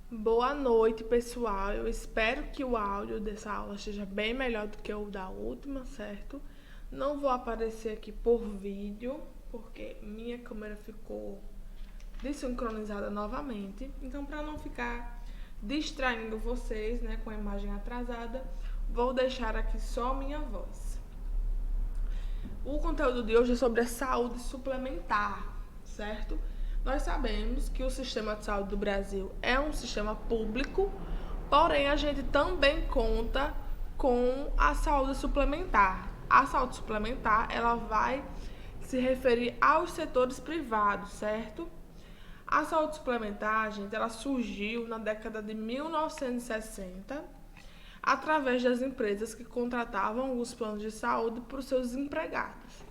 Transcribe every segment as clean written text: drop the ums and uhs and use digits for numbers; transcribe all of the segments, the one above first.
Boa noite, pessoal. Eu espero que o áudio dessa aula esteja bem melhor do que o da última, certo? Não vou aparecer aqui por vídeo, porque minha câmera ficou desincronizada novamente. Então, para não ficar distraindo vocês, né, com a imagem atrasada, vou deixar aqui só minha voz. O conteúdo de hoje é sobre a saúde suplementar, certo? Nós sabemos que o sistema de saúde do Brasil é um sistema público, porém a gente também conta com a saúde suplementar. A saúde suplementar, ela vai se referir aos setores privados, certo? A saúde suplementar, gente, ela surgiu na década de 1960 através das empresas que contratavam os planos de saúde para os seus empregados.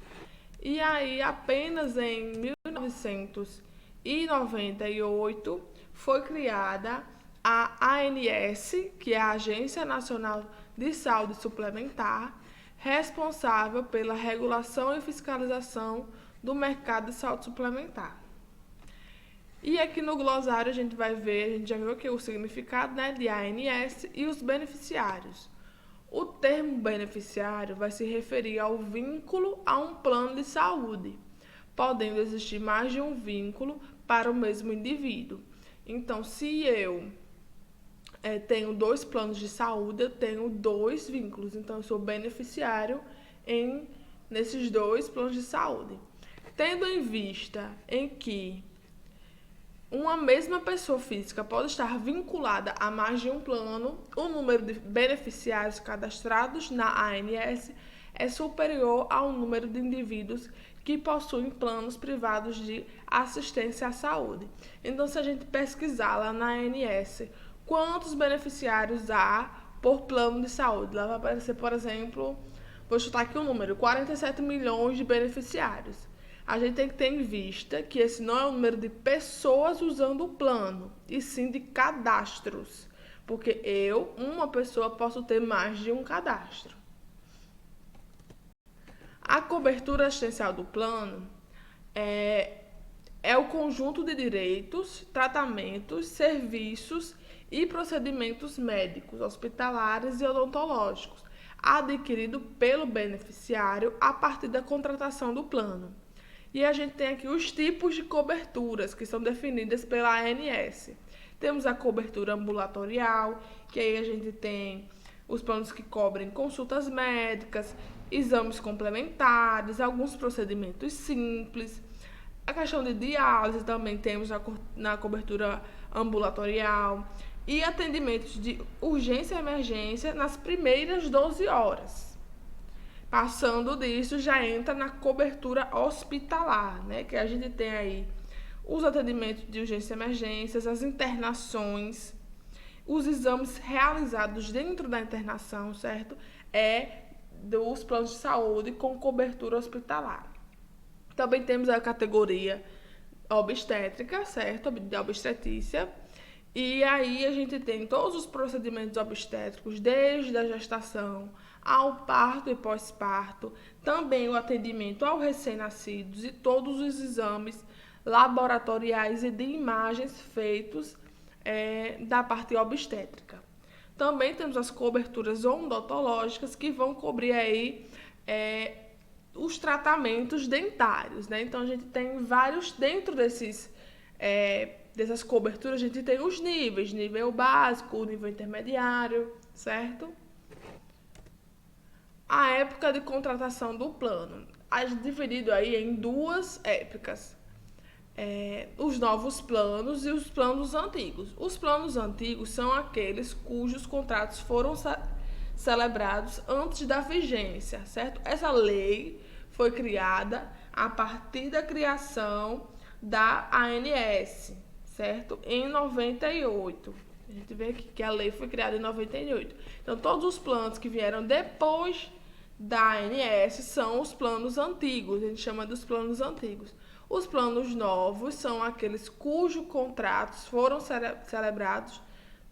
E aí, apenas em 1998, foi criada a ANS, que é a Agência Nacional de Saúde Suplementar, responsável pela regulação e fiscalização do mercado de saúde suplementar. E aqui no glossário a gente já viu aqui o significado, né, de ANS e os beneficiários. O termo beneficiário vai se referir ao vínculo a um plano de saúde, podendo existir mais de um vínculo para o mesmo indivíduo. Então, se eu tenho 2 planos de saúde, eu tenho 2 vínculos. Então, eu sou beneficiário nesses 2 planos de saúde. Tendo em vista em que uma mesma pessoa física pode estar vinculada a mais de um plano, o número de beneficiários cadastrados na ANS é superior ao número de indivíduos que possuem planos privados de assistência à saúde. Então, se a gente pesquisar lá na ANS quantos beneficiários há por plano de saúde, lá vai aparecer, por exemplo, vou chutar aqui o número, 47 milhões de beneficiários. A gente tem que ter em vista que esse não é o número de pessoas usando o plano, e sim de cadastros. Porque uma pessoa, posso ter mais de um cadastro. A cobertura assistencial do plano é o conjunto de direitos, tratamentos, serviços e procedimentos médicos, hospitalares e odontológicos, adquirido pelo beneficiário a partir da contratação do plano. E a gente tem aqui os tipos de coberturas que são definidas pela ANS. Temos a cobertura ambulatorial, que aí a gente tem os planos que cobrem consultas médicas, exames complementares, alguns procedimentos simples. A questão de diálise também temos na cobertura ambulatorial e atendimentos de urgência e emergência nas primeiras 12 horas. Passando disso, já entra na cobertura hospitalar, né? Que a gente tem aí os atendimentos de urgência e emergências, as internações, os exames realizados dentro da internação, certo? Dos planos de saúde com cobertura hospitalar. Também temos a categoria obstétrica, certo? De obstetrícia. E aí a gente tem todos os procedimentos obstétricos, desde a gestação ao parto e pós-parto, também o atendimento aos recém-nascidos e todos os exames laboratoriais e de imagens feitos da parte obstétrica. Também temos as coberturas odontológicas que vão cobrir aí os tratamentos dentários, né? Então a gente tem vários dentro dessas coberturas, a gente tem os níveis, nível básico, nível intermediário, certo? A época de contratação do plano, dividido aí em 2 épocas. Os novos planos e os planos antigos. Os planos antigos são aqueles cujos contratos foram celebrados antes da vigência, certo? Essa lei foi criada a partir da criação da ANS, certo? Em 98. A gente vê aqui que a lei foi criada em 98. Então, todos os planos que vieram depois da ANS são os planos antigos, a gente chama dos planos antigos. Os planos novos são aqueles cujos contratos foram celebrados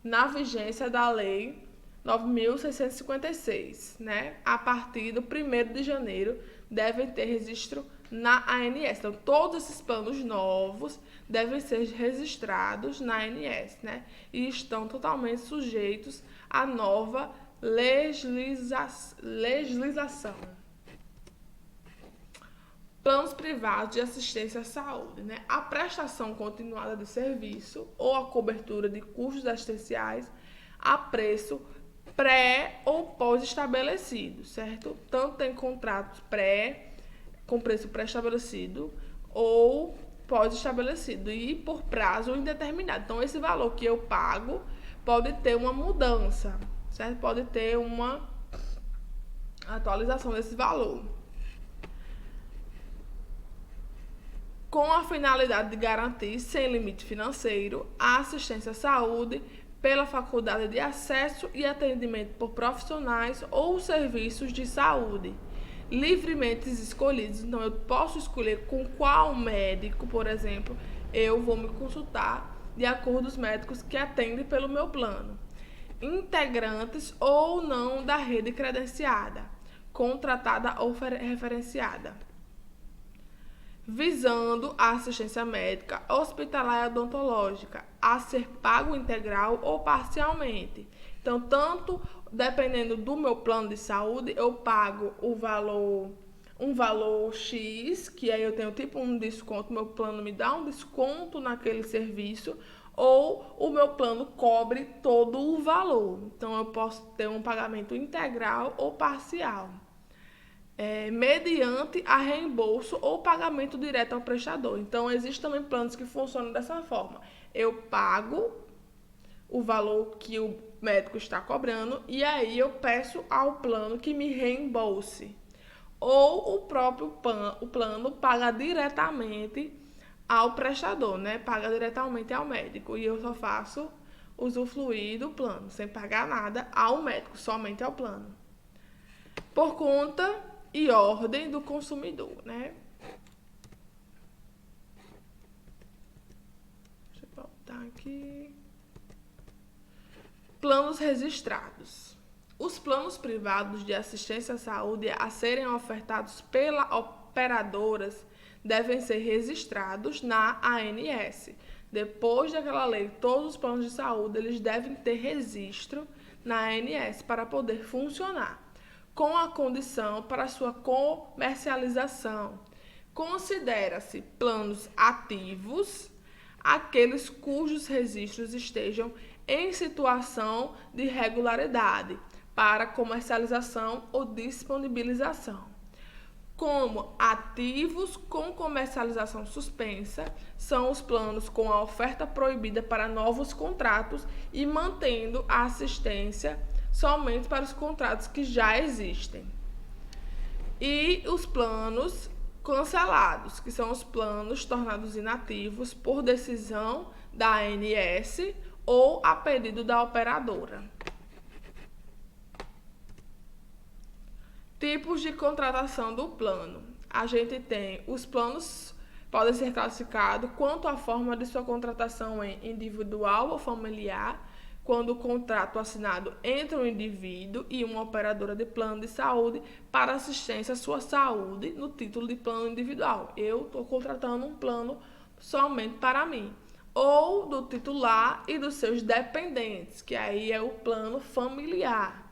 na vigência da Lei 9.656, né? A partir do 1º de janeiro devem ter registro na ANS. Então, todos esses planos novos devem ser registrados na ANS, né? E estão totalmente sujeitos à nova legislação. Planos privados de assistência à saúde, né? A prestação continuada de serviço ou a cobertura de custos assistenciais a preço pré ou pós-estabelecido, certo? Tanto tem contratos com preço pré-estabelecido ou pós-estabelecido e por prazo indeterminado. Então, esse valor que eu pago pode ter uma mudança, certo? Pode ter uma atualização desse valor. Com a finalidade de garantir, sem limite financeiro, a assistência à saúde pela faculdade de acesso e atendimento por profissionais ou serviços de saúde, livremente escolhidos. Então, eu posso escolher com qual médico, por exemplo, eu vou me consultar de acordo com os médicos que atendem pelo meu plano. Integrantes ou não da rede credenciada, contratada ou referenciada, visando a assistência médica, hospitalar e odontológica, a ser pago integral ou parcialmente. Então, tanto dependendo do meu plano de saúde, eu pago um valor X, que aí eu tenho tipo um desconto, meu plano me dá um desconto naquele serviço, ou o meu plano cobre todo o valor. Então, eu posso ter um pagamento integral ou parcial. Mediante a reembolso ou pagamento direto ao prestador. Então, existem também planos que funcionam dessa forma. Eu pago o valor que o médico está cobrando e aí eu peço ao plano que me reembolse. Ou o próprio plano paga diretamente ao prestador, né? Paga diretamente ao médico e eu só faço usufruir do plano, sem pagar nada ao médico, somente ao plano. Por conta e ordem do consumidor, né? Deixa eu voltar aqui. Planos registrados. Os planos privados de assistência à saúde a serem ofertados pelas operadoras devem ser registrados na ANS. Depois daquela lei, todos os planos de saúde eles devem ter registro na ANS para poder funcionar, com a condição para sua comercialização. Considera-se planos ativos aqueles cujos registros estejam em situação de regularidade para comercialização ou disponibilização. Como ativos com comercialização suspensa, são os planos com a oferta proibida para novos contratos e mantendo a assistência somente para os contratos que já existem. E os planos cancelados, que são os planos tornados inativos por decisão da ANS ou a pedido da operadora. Tipos de contratação do plano. A gente tem os planos podem ser classificados quanto à forma de sua contratação em individual ou familiar, quando o contrato assinado entre um indivíduo e uma operadora de plano de saúde para assistência à sua saúde no título de plano individual. Eu estou contratando um plano somente para mim. Ou do titular e dos seus dependentes, que aí é o plano familiar.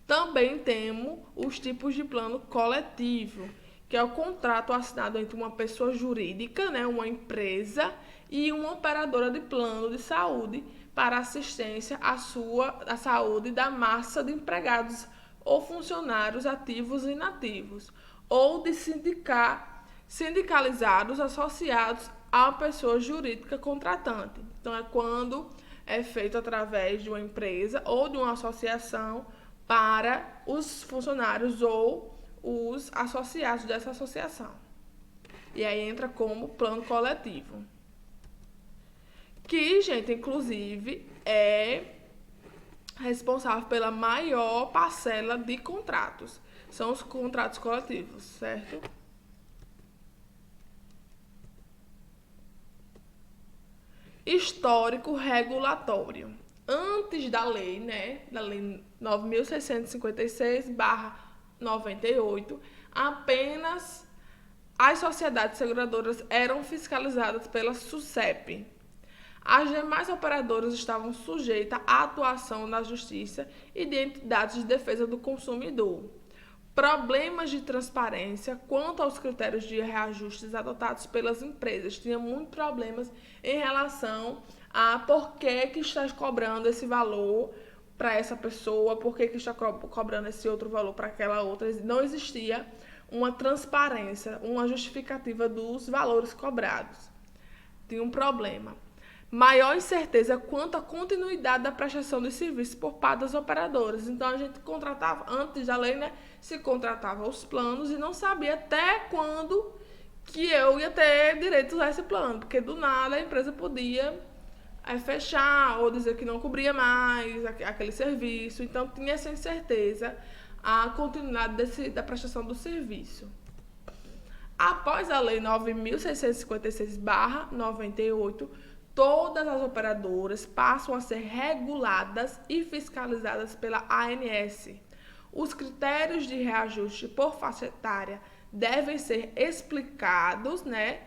Também temos os tipos de plano coletivo, que é o contrato assinado entre uma pessoa jurídica, né, uma empresa, e uma operadora de plano de saúde para assistência à saúde da massa de empregados ou funcionários ativos e inativos, ou de sindicalizados associados à pessoa jurídica contratante. Então, é quando é feito através de uma empresa ou de uma associação para os funcionários ou os associados dessa associação. E aí entra como plano coletivo. Que, gente, inclusive, é responsável pela maior parcela de contratos. São os contratos coletivos, certo? Histórico regulatório. Antes da lei, né, da lei 9.656/98, apenas As sociedades seguradoras eram fiscalizadas pela SUSEP. As demais operadoras estavam sujeitas à atuação da Justiça e de entidades de defesa do consumidor. Problemas de transparência quanto aos critérios de reajustes adotados pelas empresas. Tinha muitos problemas em relação a por que está cobrando esse valor para essa pessoa, por que está cobrando esse outro valor para aquela outra. Não existia uma transparência, uma justificativa dos valores cobrados. Tinha um problema. Maior incerteza quanto à continuidade da prestação de serviços por parte das operadoras. Então, a gente contratava, antes da lei, né, se contratava os planos e não sabia até quando que eu ia ter direito a esse plano, porque do nada a empresa podia fechar ou dizer que não cobria mais aquele serviço. Então, tinha essa incerteza a continuidade da prestação do serviço. Após a Lei 9.656/98, todas as operadoras passam a ser reguladas e fiscalizadas pela ANS. Os critérios de reajuste por faixa etária devem ser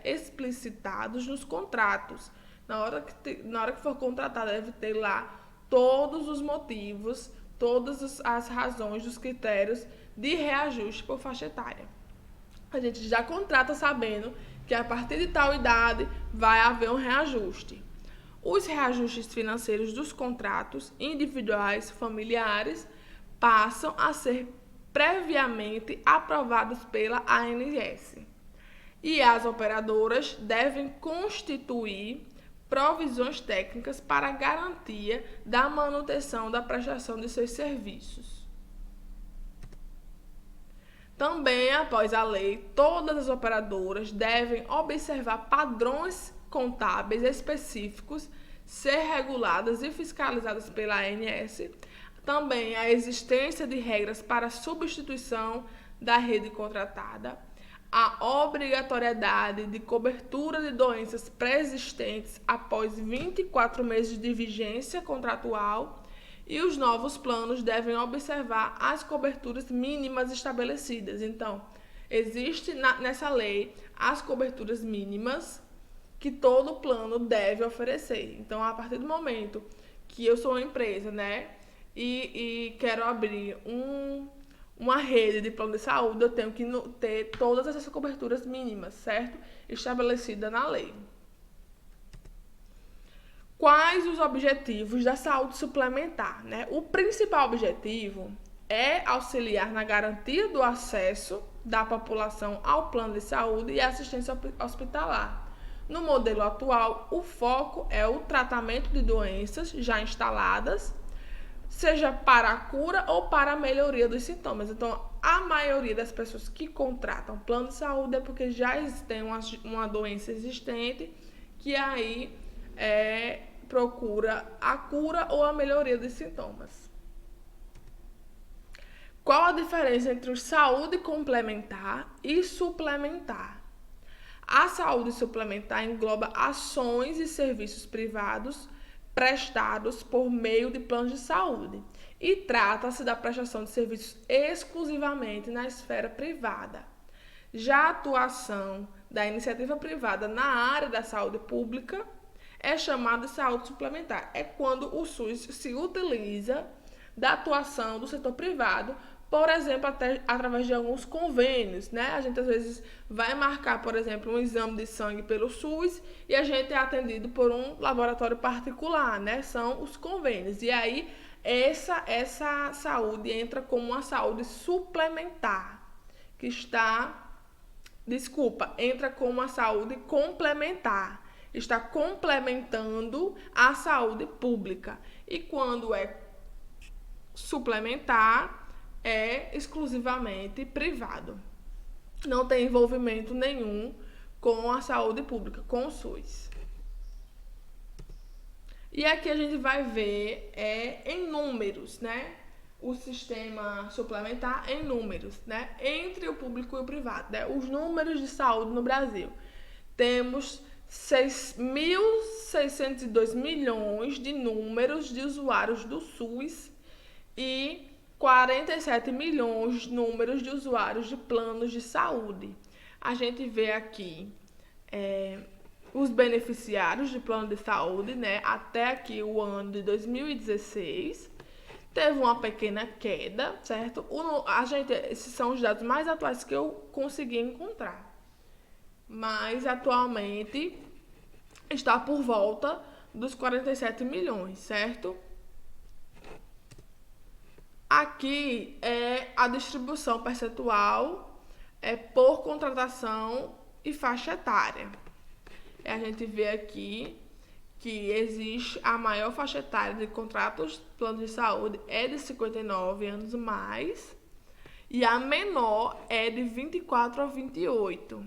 explicitados nos contratos. Na hora que for contratada, deve ter lá todos os motivos, todas as razões dos critérios de reajuste por faixa etária. A gente já contrata sabendo que a partir de tal idade vai haver um reajuste. Os reajustes financeiros dos contratos individuais familiares passam a ser previamente aprovados pela ANS. E as operadoras devem constituir provisões técnicas para a garantia da manutenção da prestação de seus serviços. Também, após a lei, todas as operadoras devem observar padrões contábeis específicos, ser reguladas e fiscalizadas pela ANS. Também a existência de regras para substituição da rede contratada, a obrigatoriedade de cobertura de doenças pré-existentes após 24 meses de vigência contratual, e os novos planos devem observar as coberturas mínimas estabelecidas. Então, existe nessa lei as coberturas mínimas que todo plano deve oferecer. Então, a partir do momento que eu sou uma empresa, né, e quero abrir uma rede de plano de saúde, eu tenho que ter todas essas coberturas mínimas, certo? Estabelecida na lei. Quais os objetivos da saúde suplementar, né? O principal objetivo é auxiliar na garantia do acesso da população ao plano de saúde e assistência hospitalar. No modelo atual, o foco é o tratamento de doenças já instaladas, seja para a cura ou para a melhoria dos sintomas. Então, a maioria das pessoas que contratam plano de saúde é porque já tem uma doença existente que aí procura a cura ou a melhoria dos sintomas. Qual a diferença entre o saúde complementar e suplementar? A saúde suplementar engloba ações e serviços privados prestados por meio de planos de saúde e trata-se da prestação de serviços exclusivamente na esfera privada. Já a atuação da iniciativa privada na área da saúde pública é chamada de saúde suplementar. É quando o SUS se utiliza da atuação do setor privado, por exemplo, até através de alguns convênios, né? A gente às vezes vai marcar, por exemplo, um exame de sangue pelo SUS e a gente é atendido por um laboratório particular, né? São os convênios. E aí essa saúde entra como uma saúde suplementar, entra como uma saúde complementar. Está complementando a saúde pública. E quando é suplementar, é exclusivamente privado. Não tem envolvimento nenhum com a saúde pública, com o SUS. E aqui a gente vai ver em números, né? O sistema suplementar em números, né? Entre o público e o privado, né? Os números de saúde no Brasil. Temos 6.602 milhões de números de usuários do SUS e 47 milhões de números de usuários de planos de saúde. A gente vê aqui os beneficiários de plano de saúde, né? Até aqui o ano de 2016. Teve uma pequena queda, certo? Esses são os dados mais atuais que eu consegui encontrar. Mas atualmente está por volta dos 47 milhões, certo? Aqui é a distribuição percentual por contratação e faixa etária. A gente vê aqui que existe a maior faixa etária de contratos de plano de saúde é de 59 anos mais e a menor é de 24 a 28.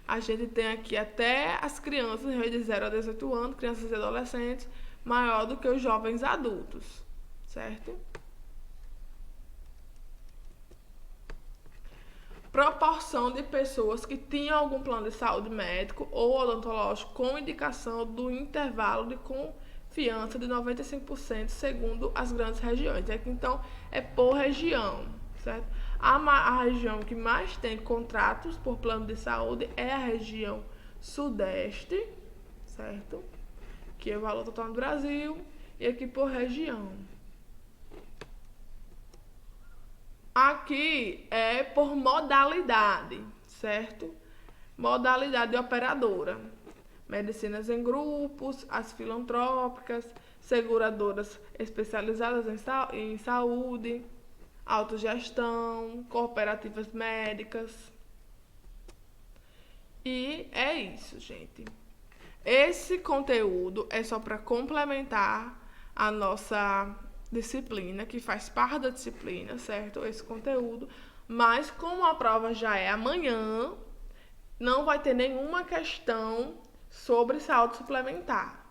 A gente tem aqui até as crianças de 0 a 18 anos, crianças e adolescentes, maior do que os jovens adultos, certo? Proporção de pessoas que tinham algum plano de saúde médico ou odontológico com indicação do intervalo de confiança de 95% segundo as grandes regiões. Aqui, então, é por região, certo? A região que mais tem contratos por plano de saúde é a região sudeste, certo? Que é o valor total no Brasil, e aqui por região. Aqui é por modalidade, certo? Modalidade operadora. Medicinas em grupos, as filantrópicas, seguradoras especializadas em saúde, autogestão, cooperativas médicas. E é isso, gente. Esse conteúdo é só para complementar a nossa disciplina, que faz parte da disciplina, certo? Esse conteúdo. Mas como a prova já é amanhã, não vai ter nenhuma questão sobre saúde suplementar,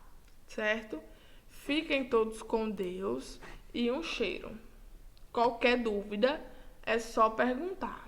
certo? Fiquem todos com Deus e um cheiro. Qualquer dúvida é só perguntar.